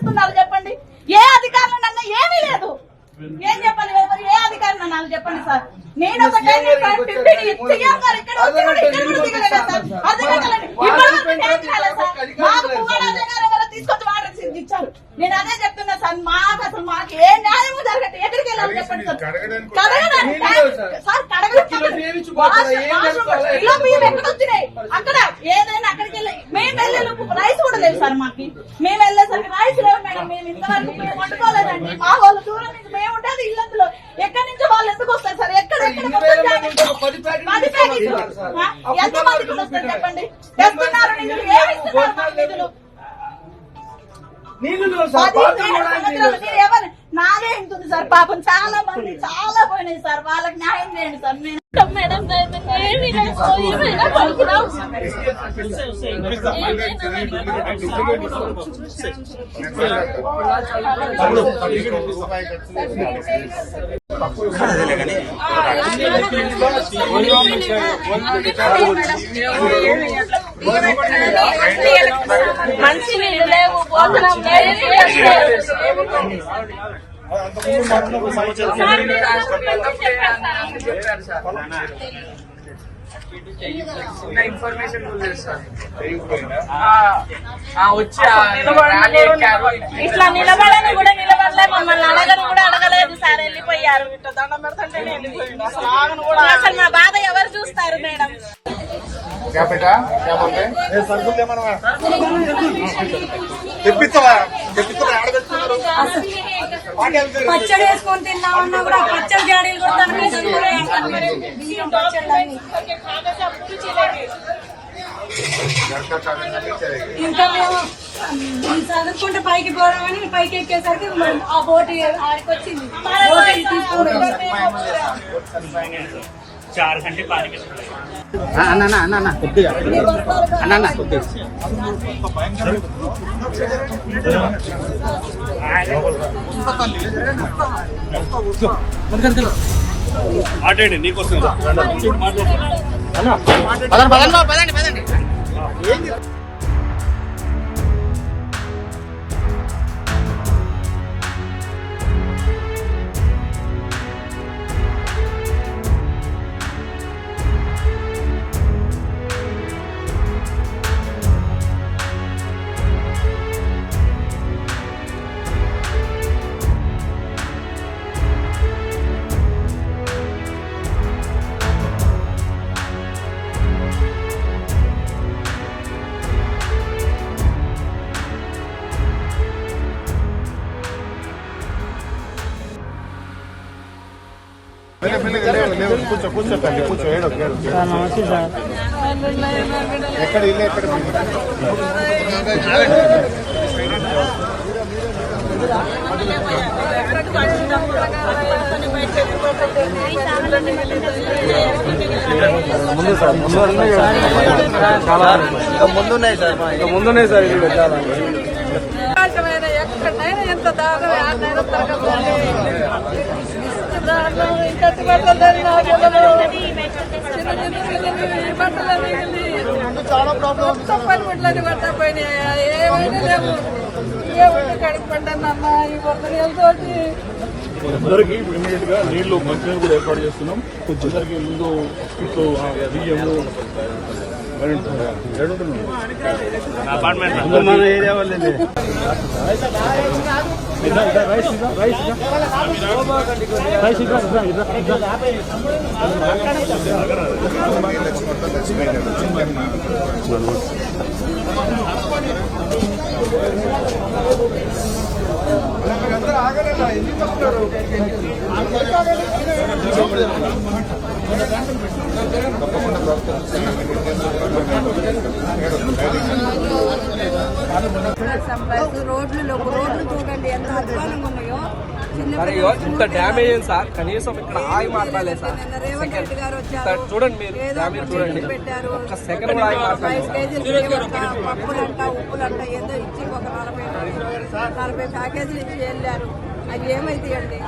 చేస్తున్నారు చెప్పండి? ఏ అధికారులు నన్ను ఏమీ లేదు. ఏం చెప్పాలి? ఎవరు ఏ అధికారులు నన్ను చెప్పండి సార్. నేను ఒక తీసుకొచ్చి వాటర్ ఇచ్చారు. నేను అదే చెప్తున్నా సార్, మాకు అసలు మాకు ఏ న్యాయము జరగట్లేదు. ఎక్కడికి వెళ్ళాలి చెప్పండి సార్? ఎక్కడొచ్చినాయి అక్కడ ఏదైనా అక్కడికి వెళ్ళి మేము వెళ్ళే రైస్ కూడా లేదు సార్. మాకు మేము వెళ్ళేసరికి రైస్ లేవు మేడం. మేము ఇంతవరకు మేము వండుకోలేదండి. మా వాళ్ళు దూరం నుంచి మేము ఉండేది ఇల్లందులో. ఎక్కడి నుంచి వాళ్ళు ఎందుకు వస్తారు సార్? ఎక్కడెక్కడ ఎంత మందికి వస్తారు చెప్పండి? తెస్తున్నారు నిధులు, ఏమి ఇస్తున్నారు నిధులు? ఎవరు నాదే ఉంటుంది సార్. పాపం చాలా మంది చాలా పోయినాయి సార్. వాళ్ళకి న్యాయం చేయండి సార్. నేను మేడం మంచి నీళ్ళు లేవు, భోజనం ఇన్ఫర్మేషన్ ఇట్లా నిలబడని కూడా నిలబడలే, మమ్మల్ని అడగని కూడా అడగలేదు సార్. వెళ్ళిపోయారు. దండం పెడుతుంటే అసలు మా బాధ ఎవరు చూస్తారు మేడం? పచ్చడి వేసుకొని తిన్నామన్నా కూడా పచ్చడి జాడీలు కొడతాను. ఇంకా మేము చదువుకుంటే పైకి పోదామని పైకి ఎక్కేసరికి ఆ బోట్ ఆడికి వచ్చింది. 4 घंटे पानी में మాట్లాడండి. నీకోసం పదండి. కూర్చో తల్లి, కూర్చో. నమస్తే సార్. ఎక్కడ ఇల్లు ఎక్కడ? ముందున్నాయి సార్. ఇది పెట్టాలని ఎక్కడైనా ఎంత దారుణం చాలా ప్రాబ్లం. పనిముట్లని పట్టపోయినాయి. ఏమైనా లేవు. ఏ ఉంటే కడిగి పడ్డానమ్మా ఈ వరదలతోటి. అందరికీ ఇమీడియట్ గా నీళ్లు మంచినీళ్ళు కూడా ఏర్పాటు చేస్తున్నాం. కొంచెందరికి ముందు ఇట్లు బియ్యము అపార్ట్మెంట్ మన ఏరియా వాళ్ళే ఆగలేదా? ఎందుకు చెప్తారు? రోడ్లు చూడండి ఎంత అధ్వానంగా ఉన్నాయో. ఇంత డ్యామేజ్ అయింది సార్. కనీసం ఇక్కడ ఆగి మాట్లాడలేదు సార్. చూడండి, మీరు డ్యామేజ్ చూడండి. ఒక్క సెకండ్ కూడా ఆగి మాట్లాడలేదు. పప్పులంట ఉప్పులంట ఏదో ఇచ్చి ఒక 40 ప్యాకేజీలు ఇచ్చి వెళ్ళారు. అది ఏమైతే అండి?